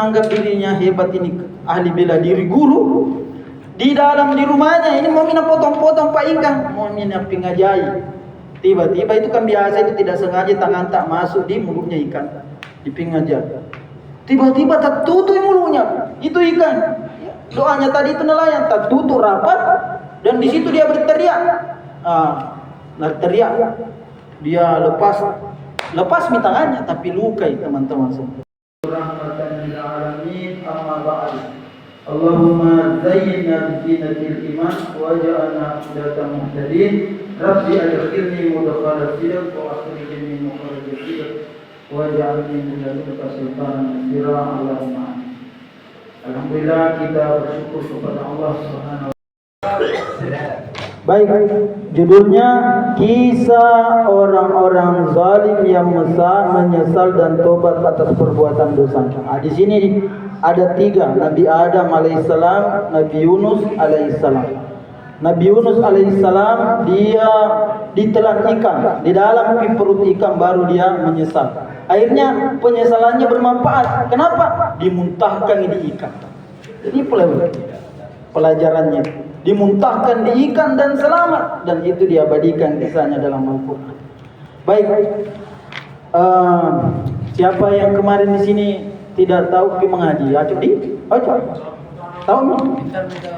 menganggap dirinya hebat ini ahli bela diri guru, di rumahnya ini mau mina potong-potong pak ikan, mau mina pingajai. Tiba-tiba itu kan biasa itu tidak sengaja tangan tak masuk di mulutnya ikan, di pingajai. Tiba-tiba tertutup mulutnya itu ikan. Doanya tadi itu nelayan tertutup rapat dan di situ dia berteriak. Berteriak. Dia lepas mi tangannya tapi lukai teman-teman semua. Rahmatan lil alamin amma ba'd. Allahumma zayyinna bi zinatil iman waj'alna hudatan muhtadin. Rabbi adkhilni mudkhala sidq wa akhrijni mukhraj sidq waj'alni min ladunka sultanan nasira. Allahumma. Alhamdulillah kita bersyukur kepada Allah Subhanahu wa taala. Baik, judulnya kisah orang-orang zalim yang menyesal dan tobat atas perbuatan dosa. Di sini ada 3, Nabi Adam alaihissalam, Nabi Yunus alaihissalam. Nabi Yunus alaihissalam dia ditelan ikan, di dalam perut ikan baru dia menyesal. Akhirnya penyesalannya bermanfaat. Kenapa? Dimuntahkan di ikan. Ini pelajarannya. Dimuntahkan di ikan dan selamat, dan itu diabadikan kisahnya dalam Al-Quran. Baik, siapa yang kemarin di sini tidak tahu pergi mengaji? Acuk tahu nih?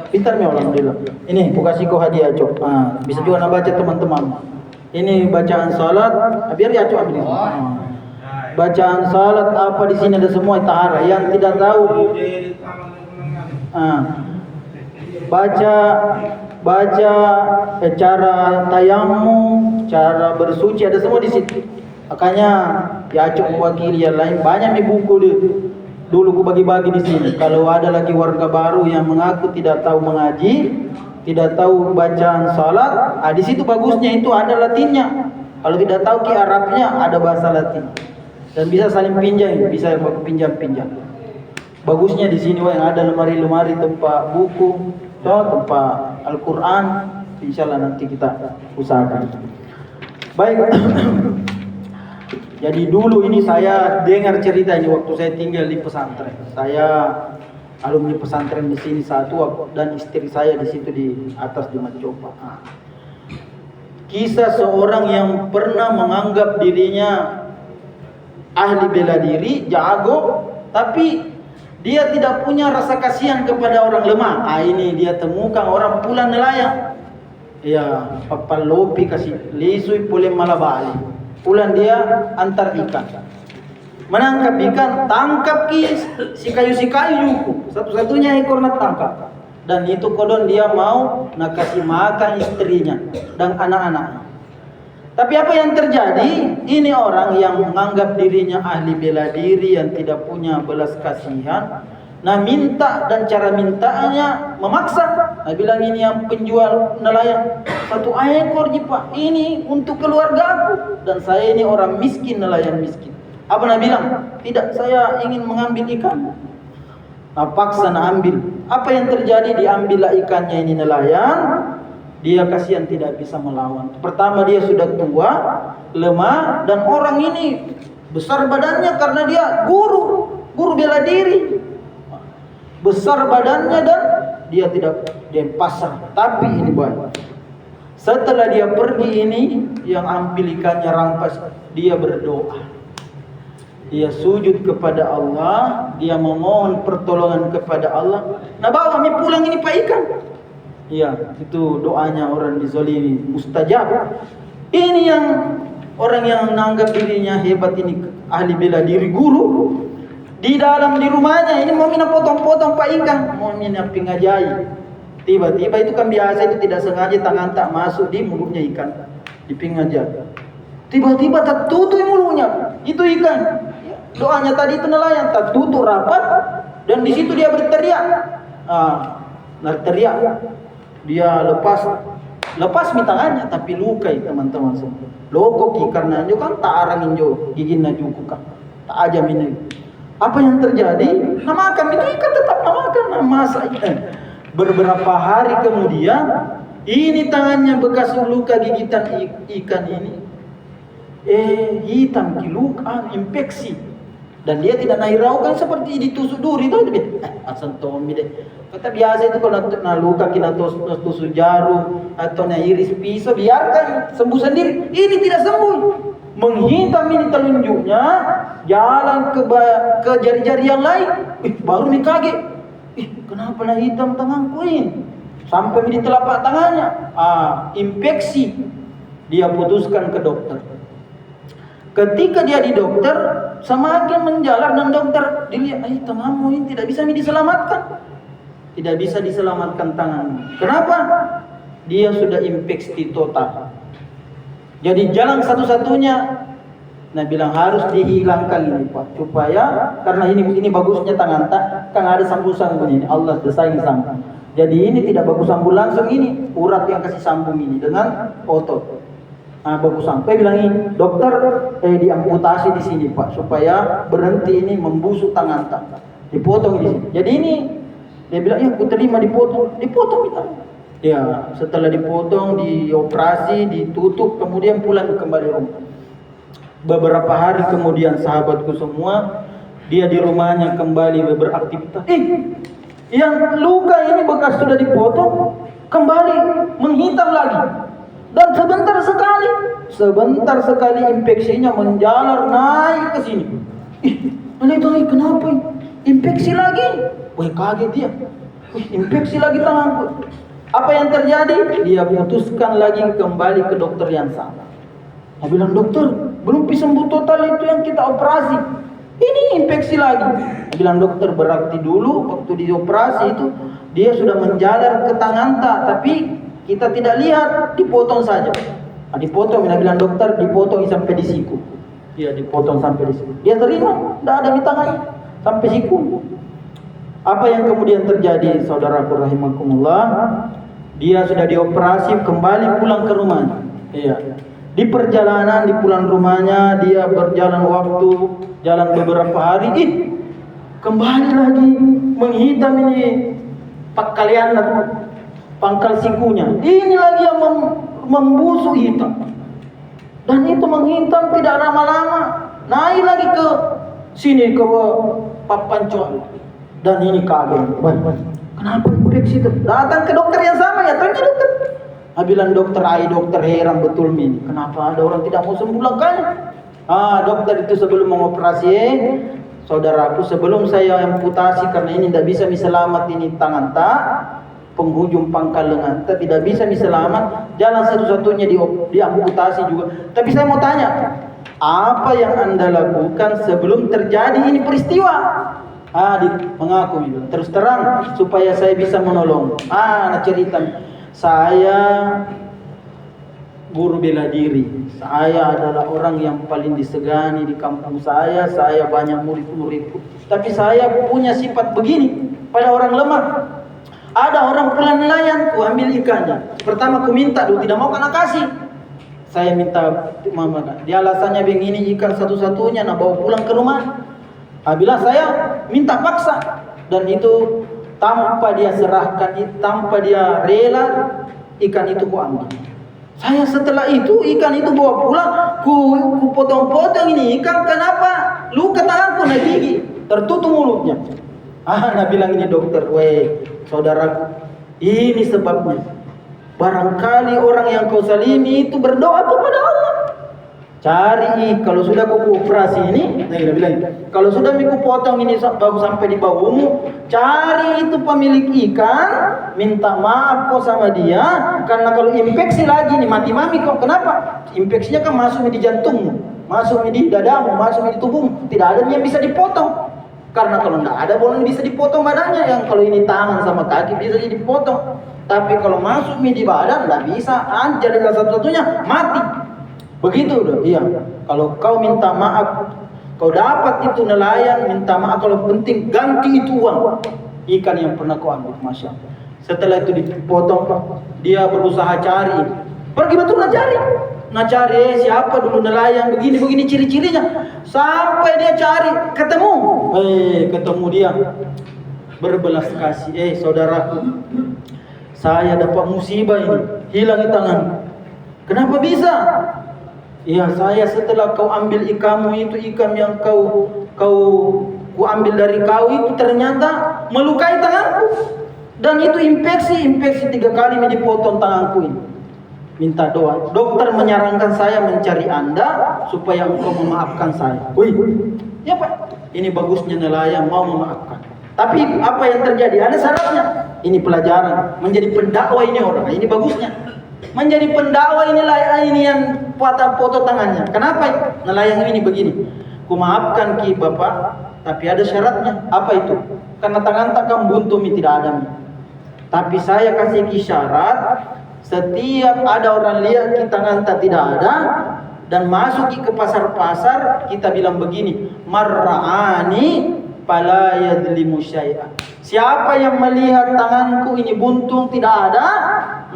Pintar nih, alhamdulillah. Ini aku kasih kau hadiah Acuk. Bisa juga nak baca teman-teman. Ini bacaan salat. Biar dia Acuk ambil. Bacaan salat apa di sini ada semua tahara. Yang tidak tahu, baca cara tayamum, cara bersuci ada semua di situ. Makanya ya Acuk mewakili yang lain banyak nih buku dulu ku bagi-bagi di sini. Kalau ada lagi warga baru yang mengaku tidak tahu mengaji, tidak tahu bacaan salat, di situ bagusnya itu ada Latinnya. Kalau tidak tahu ki Arabnya ada bahasa Latin. Dan bisa saling pinjam, bisa pinjam-pinjam. Bagusnya di sini yang ada lemari-lemari tempat buku, tempat Al-Quran, insyaallah nanti kita usahakan. Baik. Jadi dulu ini saya dengar cerita ini waktu saya tinggal di pesantren. Saya alumni pesantren di sini satu dan istri saya di situ di atas di Macopa. Kisah seorang yang pernah menganggap dirinya ahli bela diri, jago, tapi dia tidak punya rasa kasihan kepada orang lemah. Ini dia temukan orang pulang nelayan. Ya, papal lopi kasih lisui pulih malah balik. Pulang dia antar ikan. Menangkap ikan, tangkap si kayu yuku. Satu-satunya ekor nak tangkap. Dan itu kodon dia mau nak kasih makan istrinya dan anak-anaknya. Tapi apa yang terjadi? Ini orang yang menganggap dirinya ahli bela diri yang tidak punya belas kasihan. Nah minta dan cara mintanya memaksa. Nah bilang ini yang penjual nelayan 1 ekor Pak, ini untuk keluarga aku dan saya ini orang miskin, nelayan miskin. Apa nak bilang? Tidak, saya ingin mengambil ikan. Nah paksa nak ambil. Apa yang terjadi? Diambillah ikannya ini nelayan. Dia kasihan tidak bisa melawan. Pertama dia sudah tua, lemah, dan orang ini besar badannya karena dia guru bela diri. Besar badannya dan dia pasang. Tapi ini baik. Setelah dia pergi ini, yang ambil ikannya rampas, dia berdoa. Dia sujud kepada Allah, dia memohon pertolongan kepada Allah. Nah bawa mi pulang ini Pak ikan. Iya, itu doanya orang dizalimi, mustajab. Ini yang orang yang menganggap dirinya hebat ini ahli bela diri guru, di rumahnya ini mau mina potong-potong pak ikan, mau mina pingajai. Tiba-tiba itu kan biasa itu tidak sengaja tangan tak masuk di mulutnya ikan, di pingajai. Tiba-tiba tertutup mulutnya itu ikan. Doanya tadi itu nelayan tertutup rapat dan di situ dia berteriak. Berteriak. Dia lepas mi tangannya tapi lukai teman-teman semua. Lokok karena itu kan tak arangin jo giginna juku kan. Tak aja minum. Apa yang terjadi? Nah makan itu ikan tetap makan, masak ikan. Beberapa hari kemudian ini tangannya bekas luka gigitan ikan ini hitam luka infeksi. Dan dia tidak nahiraukan seperti ditusuk duri tahu deh. Asal Tommy deh. Kata biasa itu kalau nak luka kita tusuk jarum atau iris pisau, biarkan sembuh sendiri. Ini tidak sembuh. Menghitam ini telunjuknya, jalan ke jari-jari yang lain. Baru nih kaget. Kenapa lah hitam tanganku ini? Sampai di telapak tangannya. Infeksi. Dia putuskan ke dokter. Ketika dia di dokter, semakin menjalar dan dokter dilihat, tanganmu ini tidak bisa diselamatkan. Tidak bisa diselamatkan tanganmu. Kenapa? Dia sudah infeksi total. Jadi jalan satu-satunya, nah bilang harus dihilangkan ini Pak, supaya karena ini bagusnya tangan tak, kan ada sambung-sambung ini, Allah desain sambung. Jadi ini tidak bagus sambung langsung ini, urat yang kasih sambung ini dengan otot. Bagus sampai bilang ini dokter diamputasi di sini Pak, supaya berhenti ini membusuk tangan tak, dipotong di sini. Jadi ini dia bilang ya aku terima dipotong kita. Ya setelah dipotong, dioperasi, ditutup, kemudian pulang kembali rumah. Beberapa hari kemudian sahabatku semua, dia di rumahnya kembali beraktivitas. Yang luka ini bekas sudah dipotong kembali menghitam lagi. Dan sebentar sekali infeksinya menjalar naik ke sini. Kenapa? Infeksi lagi. Kaget dia. Infeksi lagi tanganku. Apa yang terjadi? Dia putuskan lagi kembali ke dokter yang sama. Dia bilang, dokter, belum bisa sembuh total itu yang kita operasi. Ini infeksi lagi. Dia bilang, dokter, berarti dulu waktu dioperasi itu dia sudah menjalar ke tangan tapi kita tidak lihat, dipotong saja. Dipotong, dia bilang, dokter, dipotong sampai di siku. Iya, dipotong sampai di siku. Dia terima, tidak ada di tangannya sampai siku. Apa yang kemudian terjadi, saudaraku rahimakumullah? Dia sudah dioperasi, kembali pulang ke rumahnya. Iya. Di perjalanan, di pulang rumahnya, dia berjalan waktu, jalan beberapa hari, kembali lagi menghitam ini pangkal sikunya. Ini lagi yang membusuk hitam. Dan itu menghitam tidak lama-lama, naik lagi ke sini ke papan cuan. Dan ini kaget. Kenapa infeksi itu? Datang ke dokter yang sama, ya tanya dokter. Bilang dokter, dokter heran betul ini. Kenapa ada orang tidak mau sembuh langkahnya? Dokter itu sebelum mengoperasi, saudaraku, sebelum saya amputasi karena ini tidak bisa selamat ini tangan tak, penghujung pangkal lengan tak tidak bisa selamat. Jalan satu-satunya diamputasi juga. Tapi saya mau tanya, apa yang Anda lakukan sebelum terjadi ini peristiwa? Mengaku itu. Terus terang supaya saya bisa menolong. Nak cerita. Saya guru bela diri. Saya adalah orang yang paling disegani di kampung saya. Saya banyak murid-murid. Tapi saya punya sifat begini pada orang lemah. Ada orang pulang nelayan, ku ambil ikannya. Pertama ku minta dulu, tidak mau kena kasih. Saya minta mama. Dia alasannya begini, ikan satu-satunya nak bawa pulang ke rumah. Bila saya minta paksa, dan itu tanpa dia serahkan, tanpa dia rela, ikan itu ku ambil. Saya setelah itu ikan itu bawa pulang, ku potong-potong ini ikan. Kenapa? Luka tanganku naik gigi, tertutup mulutnya. Nak bilang ini dokter, saudaraku, ini sebabnya. Barangkali orang yang kau salimi itu berdoa kepada Allah. Cari, kalau sudah kau operasi ini, dia bilang, kalau sudah aku potong ini baru sampai di baumu, cari itu pemilik ikan, minta maaf kau sama dia, karena kalau infeksi lagi nih mati-mami kau. Kenapa? Infeksinya kan masuk di jantungmu, masuk di dadamu, masuk di tubuhmu, tidak ada yang bisa dipotong. Karena kalau tidak ada boleh bisa dipotong badannya, yang kalau ini tangan sama kaki bisa jadi dipotong. Tapi kalau masuk di badan tidak bisa, jadi satu-satunya mati. Begitu udah, iya. Kalau kau minta maaf, kau dapat itu nelayan, minta maaf. Kalau penting ganti itu uang ikan yang pernah kau ambil, masya Allah. Setelah itu dipotong, dia berusaha cari, pergi betul cari siapa dulu nelayan begini ciri-cirinya, sampai dia cari ketemu dia berbelas kasih. Saudaraku, saya dapat musibah ini, hilang tangan. Kenapa bisa? Ya, saya setelah kau ambil ikanmu itu, ikan yang kau ku ambil dari kau itu ternyata melukai tanganku. Dan itu infeksi 3 kali dipotong tanganku ini. Minta doa. Dokter menyarankan saya mencari Anda supaya engkau memaafkan saya. Wih, ya Pak, ini bagusnya nelayan mau memaafkan. Tapi apa yang terjadi? Ada syaratnya. Ini pelajaran. Menjadi pendakwa ini orang. Ini bagusnya. Menjadi pendakwa ini yang foto tangannya. Kenapa? Nelayan ini begini. Ku maafkan ki Bapak, tapi ada syaratnya. Apa itu? Karena tangan takkan buntu tidak ada. Tapi saya kasih ki syarat, setiap ada orang lihat ki tangan tidak ada dan masuk ke pasar-pasar, kita bilang begini, marra'ani fala yadlimu syai'an. Siapa yang melihat tanganku ini buntung tidak ada,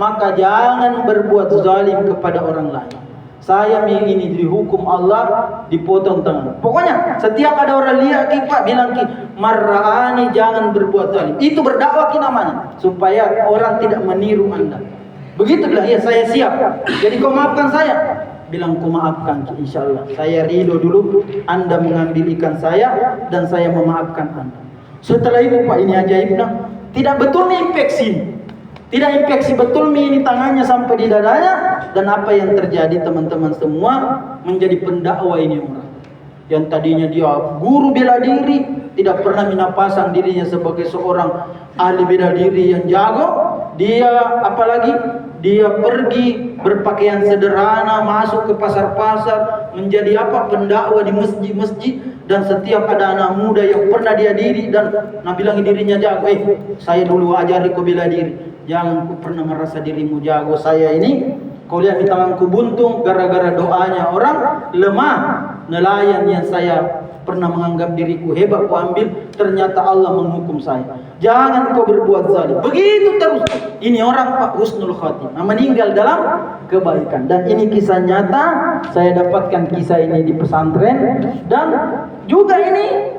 maka jangan berbuat zalim kepada orang lain. Saya ini dihukum Allah, dipotong tangan. Pokoknya setiap ada orang lihat ki Pak bilang ki marra'ani, jangan berbuat zalim. Itu berdakwah ki namanya, supaya orang tidak meniru Anda. Begitu bilang, ya saya siap. Jadi kau maafkan saya. Bilang ku maafkan ki, insyaallah. Saya ridho dulu Anda mengambil ikan saya dan saya memaafkan Anda. Setelah itu Pak, ini ajaibnya, tidak betul nih infeksi. Tidak infeksi betul ini tangannya sampai di dadanya. Dan apa yang terjadi teman-teman semua, menjadi pendakwa ini orang. Yang tadinya dia guru bela diri, tidak pernah pasang dirinya sebagai seorang ahli bela diri yang jago. Dia apalagi dia pergi berpakaian sederhana, masuk ke pasar-pasar, menjadi pendakwa di masjid-masjid. Dan setiap ada anak muda yang pernah dia diri dan bilang dirinya jago, saya dulu ajari kau bela diri. Jangan ku pernah merasa dirimu jago. Saya ini, kau lihat di tanganku buntung gara-gara doanya orang lemah. Nelayan yang saya pernah menganggap diriku hebat, ku ambil, ternyata Allah menghukum saya. Jangan kau berbuat zalim. Begitu terus. Ini orang Pak husnul khatimah, meninggal dalam kebaikan. Dan ini kisah nyata. Saya dapatkan kisah ini di pesantren. Dan juga ini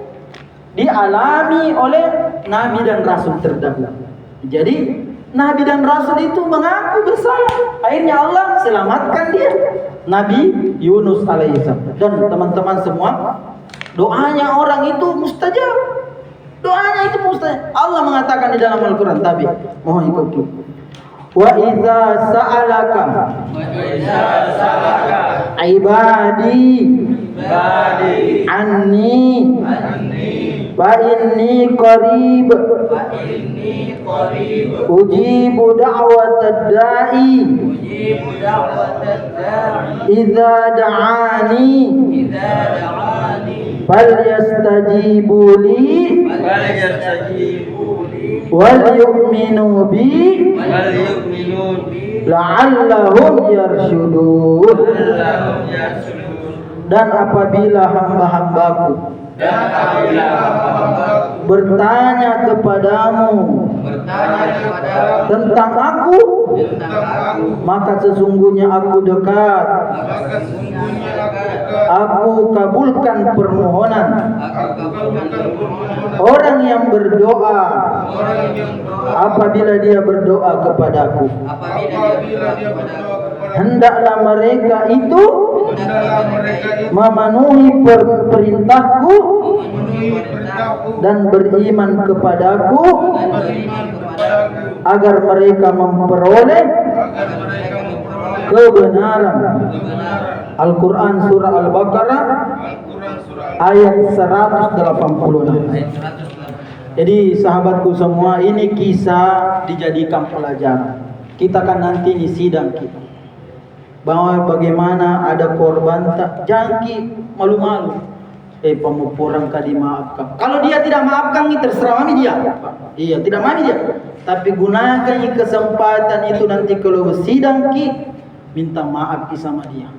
dialami oleh Nabi dan Rasul terdahulu. Jadi Nabi dan Rasul itu mengaku bersalah. Akhirnya Allah selamatkan dia, Nabi Yunus alaihissalam. Dan teman-teman semua, doanya orang itu mustajab. Doanya itu mustajab. Allah mengatakan di dalam Al-Quran, tapi mohon ikuti. Wa idza sa'alaka ibadi anni fa inni qarib ujibu da'watad da'i idza da'ani falyastajibu li wal yu'minu bi la'allahum yarshudun. Dan apabila hamba-hambaku bertanya kepadamu tentang aku, maka sesungguhnya aku dekat. Aku kabulkan permohonan orang yang berdoa apabila dia berdoa kepadaku. Hendaklah mereka itu memenuhi perintahku dan beriman kepadaku agar mereka memperoleh kebenaran. Al-Quran surah Al-Baqarah ayat 186. Jadi sahabatku semua, ini kisah dijadikan pelajaran. Kita kan nanti ini sidang kita, bahwa bagaimana ada korban jangan malu-malu. Pemupuran kali maafkan. Kalau dia tidak maafkan, ini terserah mami dia. Iya, tidak mami dia. Tapi gunakan kesempatan itu nanti kalau sidang minta maaf sama dia.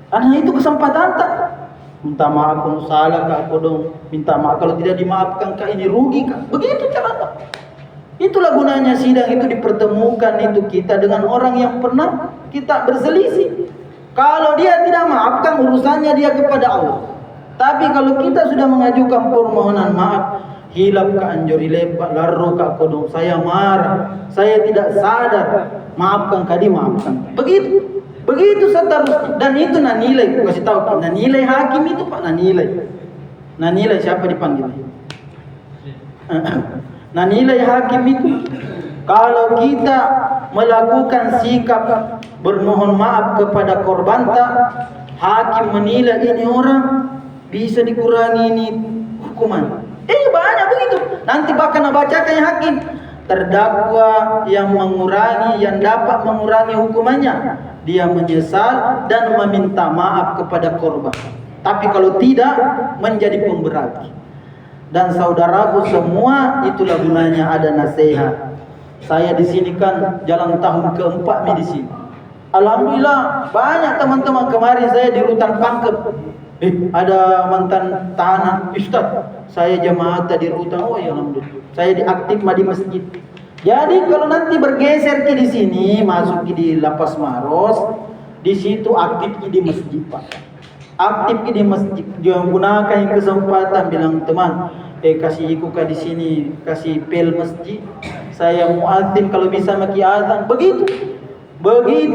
Karena itu kesempatan tak. Minta maaf kalau salah kak, aku dong. Minta maaf kalau tidak dimaafkan kak, ini rugi kak. Begitu caranya. Itulah gunanya sidang itu, dipertemukan itu kita dengan orang yang pernah kita berselisih. Kalau dia tidak maafkan, urusannya dia kepada Allah. Tapi kalau kita sudah mengajukan permohonan maaf, hilap ka anjuri lebat, larro ka kodong, saya marah, saya tidak sadar, maafkan kadi maafkan. Begitu seterusnya. Dan itu nilai, kasih tahu, nilai hakim itu Pak, nilai. Nah nilai siapa dipanggil? Nah nilai hakim itu, kalau kita melakukan sikap bermohon maaf kepada korban, hakim menilai ini orang bisa dikurangi ini hukuman. Banyak begitu. Nanti bahkan bacakan hakim, terdakwa yang mengurangi, yang dapat mengurangi hukumannya, dia menyesal dan meminta maaf kepada korban. Tapi kalau tidak, menjadi pemberat. Dan saudaraku semua, itulah gunanya ada nasihat. Saya di sini kan jalan tahun keempat di sini. Alhamdulillah banyak teman-teman. Kemarin saya di Rutan Pangkep. Ada mantan tahanan, Ustaz, saya jamaah di Rutan. Oh ya alhamdulillah. Saya diaktif di masjid. Jadi kalau nanti bergeser ke di sini, masuk di Lapas Maros, di situ aktif di masjid, Pak. Aktif di masjid, jangan gunakan kesempatan bilang teman, kasih ikut di sini, kasih pel masjid. Saya muadzin kalau bisa maki azan, begitu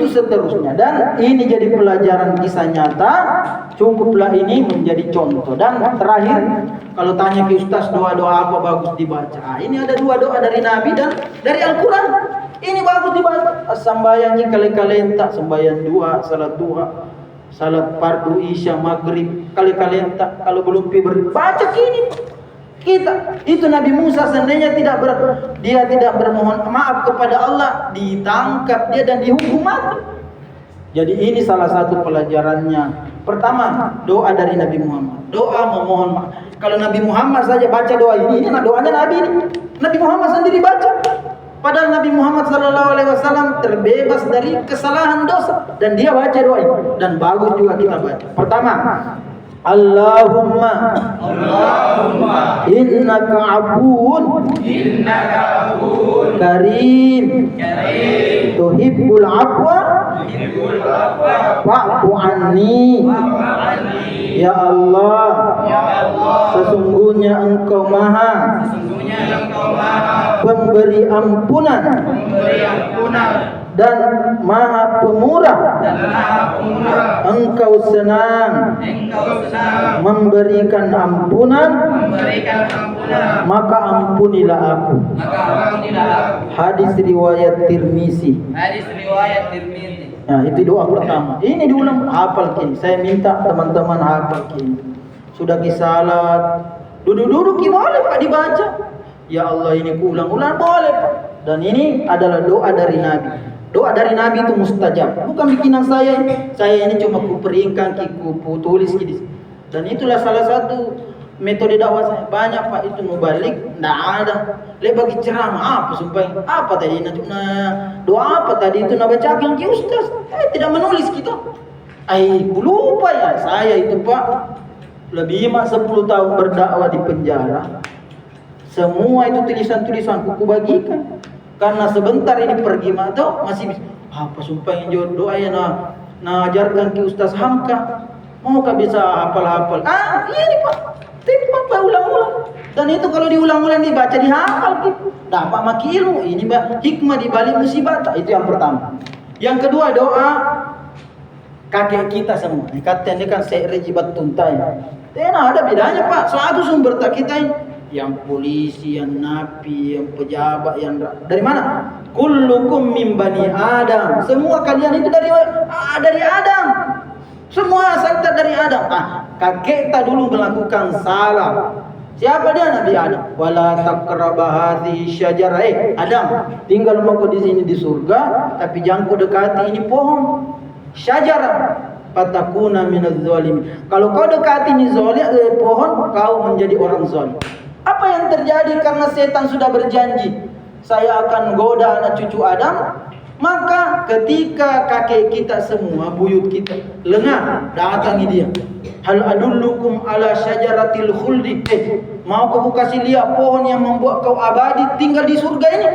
seterusnya. Dan ini jadi pelajaran kisah nyata, cukuplah ini menjadi contoh. Dan terakhir, kalau tanya ke Ustaz doa-doa apa bagus dibaca, ini ada 2 doa dari Nabi dan dari Al-Quran. Ini bagus dibaca. Sembahyang kali-kali tak, sembahyang 2, salat 2, salat fardu isya maghrib kali-kali tak, kalau belum baca kini. Kita itu Nabi Musa seandainya dia tidak bermohon maaf kepada Allah, ditangkap dia dan dihukum mati. Jadi ini salah satu pelajarannya. Pertama, doa dari Nabi Muhammad. Doa memohon maaf. Kalau Nabi Muhammad saja baca doa ini doanya Nabi ini. Nabi Muhammad sendiri baca. Padahal Nabi Muhammad SAW terbebas dari kesalahan dosa dan dia baca doa ini. Dan bagus juga kita baca. Pertama, Allahumma innaka afuun karim tuhibbul afwa fa'fu anni. Ya Allah, sesungguhnya Engkau Maha pemberi ampunan dan Maha Pemurah. Engkau senang memberikan ampunan, maka ampunilah aku. Hadis riwayat Tirmizi. Nah, itu doa pertama. Ini diulang, hafal kini. Saya minta teman-teman hafal kini. Sudah kisalat, duduk-duduk boleh Pak dibaca. Ya Allah, ini kuulang-ulang boleh Pak. Dan ini adalah doa dari Nabi. Doa dari Nabi itu mustajab, bukan bikinan saya. Saya ini cuma kuperingkan, tulis gini. Dan itulah salah satu metode dakwah saya. Banyak Pak itu mau balik, tidak ada. Bagi ceramah apa sumpah? Apa tadi? Doa apa tadi itu bacakan ke Ustaz? Tidak menulis kita. Lupa ya saya itu Pak. Lebih 10 tahun berdakwah di penjara. Semua itu tulisan-tulisan kuku bagikan. Karena sebentar ini pergi atau masih bisa. Apa sumpah yang doa ya ajarkan ke Ustaz Hamka. Maukah bisa hafal-hafal? Ini Pak. Timpak Pak ulang-ulang. Dan itu kalau diulang-ulang dibaca dihafal gitu. Dapat maki ilmu. Ini hikmah di balik musibah. Itu yang pertama. Yang kedua doa kakek kita semua. Katanya kan se'rejibat tuntai. Tidak ada bedanya Pak. Suatu sumber tak kita ini. Yang polisi, yang napi, yang pejabat, yang dari mana? Kullukum min bani Adam. Semua kalian itu dari Adam. Semua asal dari Adam. Kakek kita dulu melakukan salah. Siapa dia? Nabi Adam. Wala taqraba hadhihi syajarah. Adam, tinggal mau di sini di surga, tapi jangan kau dekati ini pohon syajarah. Fatakuna minaz zalimin. Kalau kau dekati ini pohon, kau menjadi orang zalim. Apa yang terjadi? Karena setan sudah berjanji, saya akan goda anak cucu Adam. Maka ketika kakek kita semua, buyut kita lengah, datangi dia. Hal adullukum ala syajaratil khuldi. Mau kau kasih lihat pohon yang membuat kau abadi tinggal di surga ini?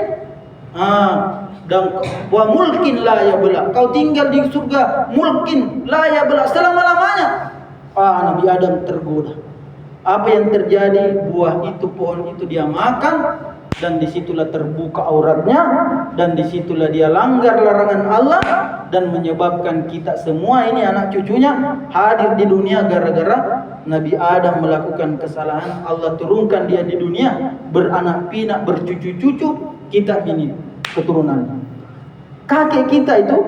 Dan wa mulkin la yabla. Kau tinggal di surga mulkin la yabla selama-lamanya. Nabi Adam tergoda. Apa yang terjadi? Buah itu, pohon itu dia makan, dan disitulah terbuka auratnya, dan disitulah dia langgar larangan Allah, dan menyebabkan kita semua ini anak cucunya hadir di dunia gara-gara Nabi Adam melakukan kesalahan. Allah turunkan dia di dunia beranak pinak, bercucu-cucu, kita ini keturunan. Kakek kita itu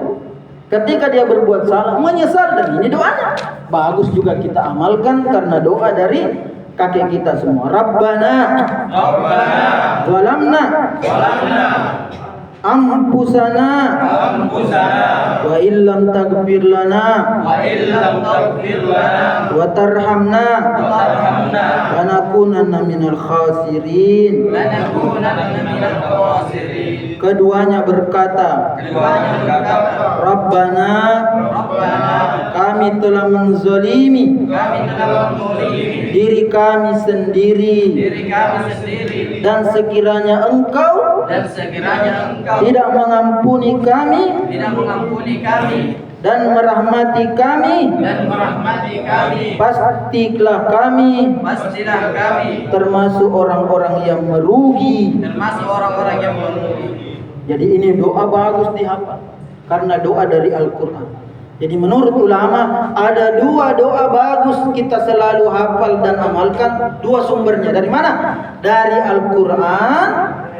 ketika dia berbuat salah menyesal, dan ini doanya bagus juga kita amalkan karena doa dari kakek kita semua. Rabbana zalamna anfusana wa illam taghfir lana wa tarhamna lanakunanna minal khasirin. Keduanya berkata, Rabbana, kami telah menzalimi diri kami sendiri, dan sekiranya Engkau tidak mengampuni kami dan merahmati kami, pastilah kami termasuk orang-orang yang merugi. Jadi ini doa bagus dihafal karena doa dari Al-Quran. Jadi menurut ulama ada dua doa bagus kita selalu hafal dan amalkan. Dua sumbernya dari mana? Dari Al-Quran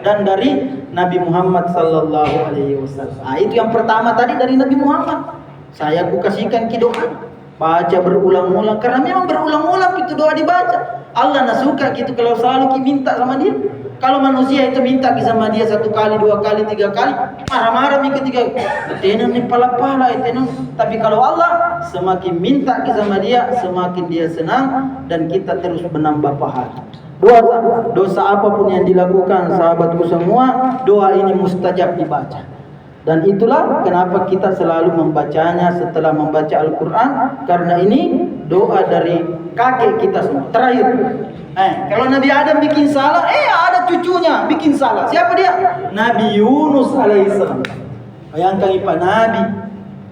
dan dari Nabi Muhammad sallallahu alaihi wasallam. Itu yang pertama tadi dari Nabi Muhammad. Saya kasihkan ki doa. Baca berulang-ulang karena memang berulang-ulang itu doa dibaca. Allah nak suka gitu kalau selalu ki minta sama dia. Kalau manusia itu minta ki sama dia 1 kali, 2 kali, 3 kali, marah-marah mi ketiga. Tenan ni pala-pala tenan. Tapi kalau Allah semakin minta ki sama dia, semakin dia senang dan kita terus menambah pahala. Dosa apapun yang dilakukan sahabatku semua, doa ini mustajab dibaca. Dan itulah kenapa kita selalu membacanya setelah membaca Al-Quran, karena ini doa dari kakek kita semua. Terakhir, kalau Nabi Adam bikin salah, ada cucunya bikin salah. Siapa dia? Nabi Yunus alaihissalam. Bayangkan Pak Nabi.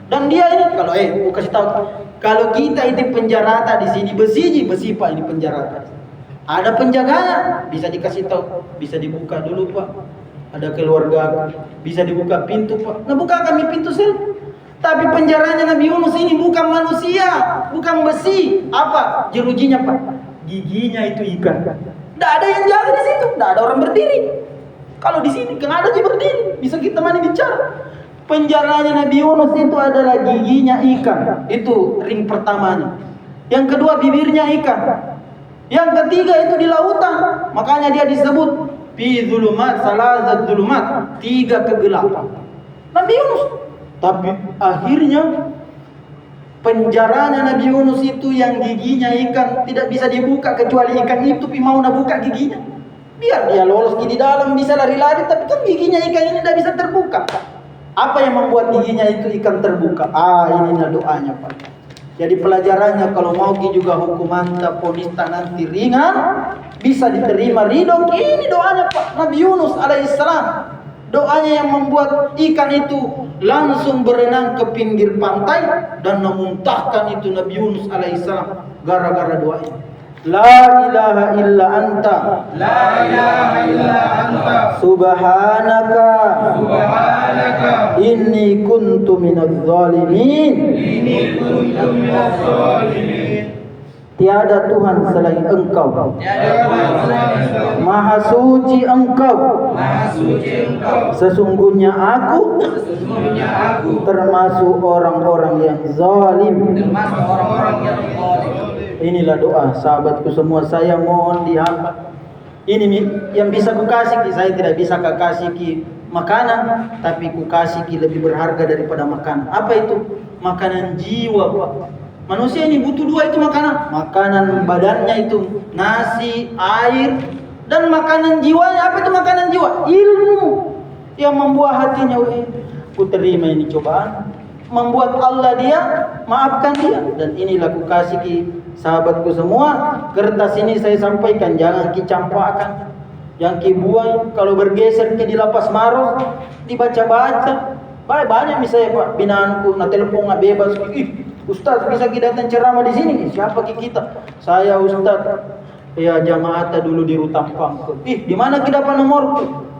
Dan dia ini kalau aku kasih tahu, kalau kita itu penjarata di sini besi Pak, ini penjarata. Ada penjaganya, bisa dikasih tahu, bisa dibuka dulu Pak. Ada keluarga, bisa dibuka pintu Pak. Nah buka kami pintu sel. Tapi penjaranya Nabi Yunus ini bukan manusia, bukan besi. Apa? Jerujinya Pak. Giginya itu ikan. Tidak ada yang jaga di situ, tidak ada orang berdiri. Kalau di sini kan ada yang berdiri, bisa kita mana bicara. Penjaranya Nabi Yunus itu adalah giginya ikan. Itu ring pertamanya. Yang kedua bibirnya ikan. Yang ketiga itu di lautan. Makanya dia disebut fi zulumat, salasat zulumat, 3 kegelapan. Nabi Yunus. Tapi akhirnya penjaranya Nabi Yunus itu yang giginya ikan tidak bisa dibuka kecuali ikan itu mau buka giginya. Biar dia lolos di dalam bisa lari-lari, tapi kan giginya ikan ini tidak bisa terbuka. Apa yang membuat giginya itu ikan terbuka? Inilah doanya Pak. Jadi pelajarannya kalau mau juga hukuman ponista nanti ringan, bisa diterima ridho. Ini doanya Pak Nabi Yunus alaihissalam. Doanya yang membuat ikan itu langsung berenang ke pinggir pantai dan memuntahkan itu Nabi Yunus alaihissalam gara-gara doa ini. La ilaha illa anta, subhanaka, inni kuntu minadz zalimin. Tiada Tuhan selain Engkau, Maha suci Engkau. Sesungguhnya aku termasuk orang-orang yang zalim. Inilah doa sahabatku semua, saya mohon dihafal. Ini yang bisa ku kasih, saya tidak bisa kasih makanan, tapi ku kasih lebih berharga daripada makanan. Apa itu? Makanan jiwa Pak. Manusia ini butuh 2 itu makanan. Makanan badannya itu nasi, air, dan makanan jiwanya. Apa itu makanan jiwa? Ilmu yang membuat hatinya, ku terima ini cobaan. Membuat Allah dia maafkan dia. Dan inilah ku kasih sahabatku semua. Kertas ini saya sampaikan, jangan campakkan, jangan buang. Kalau bergeser di lapas Maros, dibaca-baca. Banyak misalnya Pak binaanku, na telepon bebas. Ustaz bisa kita datang ceramah di sini? Siapa kita? Saya Ustaz Ya jamaah dulu di Rutampang. Ih, di mana kita dapat nomor?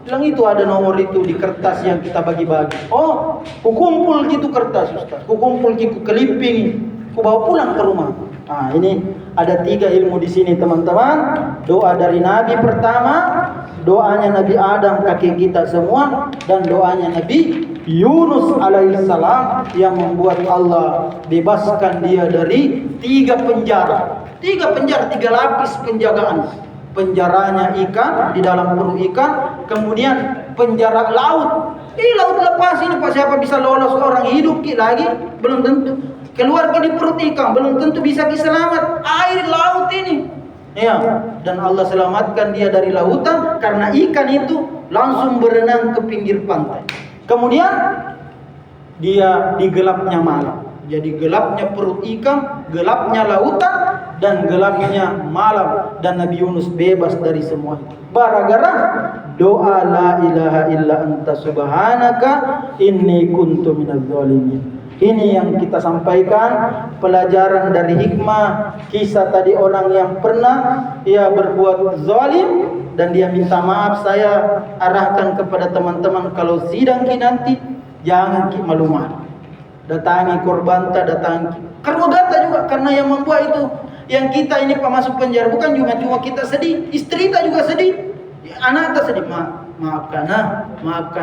Bilang itu ada nomor itu di kertas yang kita bagi-bagi. Oh, kukumpul gitu kertas Ustaz. Kukumpul gitu keliping. Ku bawa pulang ke rumah. Nah, ini ada 3 ilmu di sini teman-teman. Doa dari Nabi pertama, doanya Nabi Adam kakek kita semua, dan doanya Nabi Yunus alaihissalam yang membuat Allah bebaskan dia dari 3 penjara. 3 lapis penjagaan. Penjaranya ikan, di dalam perut ikan, kemudian penjara laut. Laut lepas ini Pak, siapa bisa lolos orang hidup lagi? Belum tentu. Keluar di perut ikan, belum tentu bisa selamat. Air laut ini. Ya, dan Allah selamatkan dia dari lautan karena ikan itu langsung berenang ke pinggir pantai. Kemudian dia di gelapnya malam. Jadi gelapnya perut ikan, gelapnya lautan, dan gelapnya malam. Dan Nabi Yunus bebas dari semua itu. Gara-gara doa la ilaha illa anta subhanaka inni kuntu minadz zalimin. Ini yang kita sampaikan, pelajaran dari hikmah kisah tadi orang yang pernah berbuat zalim dan dia minta maaf. Saya arahkan kepada teman-teman kalau sidang nanti jangan malu-malu. Datangi korban, datangi keluarga juga, karena yang membuat itu yang kita ini masuk penjara bukan cuma kita sedih, istri kita juga sedih, anak kita sedih. Maafkan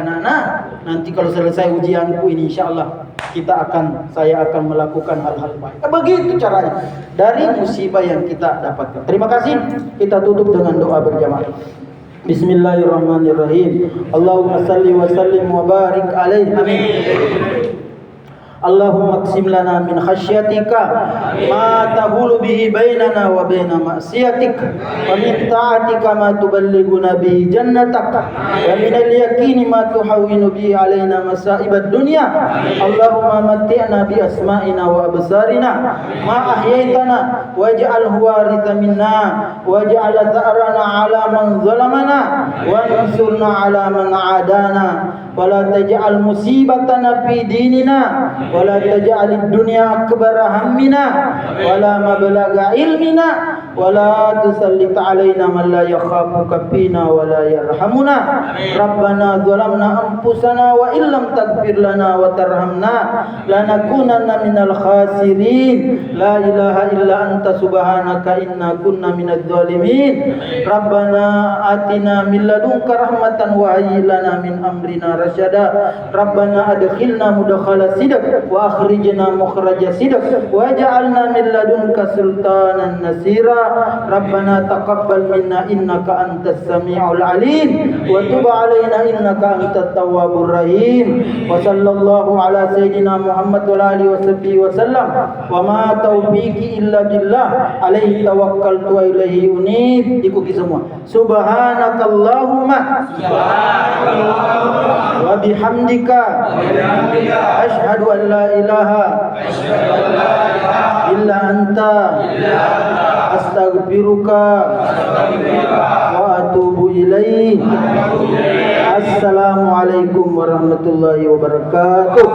anak. Nanti kalau selesai ujianku ini insyaallah saya akan melakukan hal-hal baik. Begitu caranya dari musibah yang kita dapatkan. Terima kasih. Kita tutup dengan doa berjamaah. Bismillahirrahmanirrahim. Allahumma salli wa sallim wa barik alaihi. Amin. Allahumma qsim lana min khasyatika ma tahulu bihi bainana wa baina ma'siyatik, wa min ta'atika ma tuballighuna bihi jannatak, wa min al-yaqini ma tuhawwinu bihi alaina masa'ibad dunya. Allahumma matti'na bi asma'ina wa absarina ma ahyaitana waj'alhu waritha minna waj'al tha'rana 'ala man zalamana wansurna 'ala man 'adana wala taj'al musibatana fi dinina wala taj'alid dunya akbara hammina wala mablagha ilmina wala tusallit alaina man la yakhafuka fina wala yarhamuna. Rabbana zalamna anfusana wa illam taghfir lana wa tarhamna lanakunanna minal khasirin. La ilaha illa anta subhanaka inna kunna minadz zalimin. Rabbana atina min ladunka rahmatan wa hayyi lana min amrina rasyada. Rabbana adkhilna mudkhala sidq wa akhrijna mukhraja sidq waj'alna min ladunka sultanan nasira. Rabbana taqabbal minna innaka antas samiul alim wa tub alaina innaka antat tawwabur rahim. Wa sallallahu ala sayyidina Muhammad wa alihi washabbihi wasallam. Wa ma taufiqi illa billah alaihi tawakkaltu wa ilaihi unib. Ikuti semua. Subhanakallahumma wa bihamdika asyhadu an la ilaha illa anta astaghfiruka wa atubu ilaik. Assalamualaikum warahmatullahi wabarakatuh.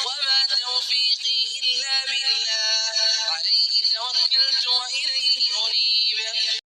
وما توفيقي إلا بالله عليه توكلت وإليه أنيب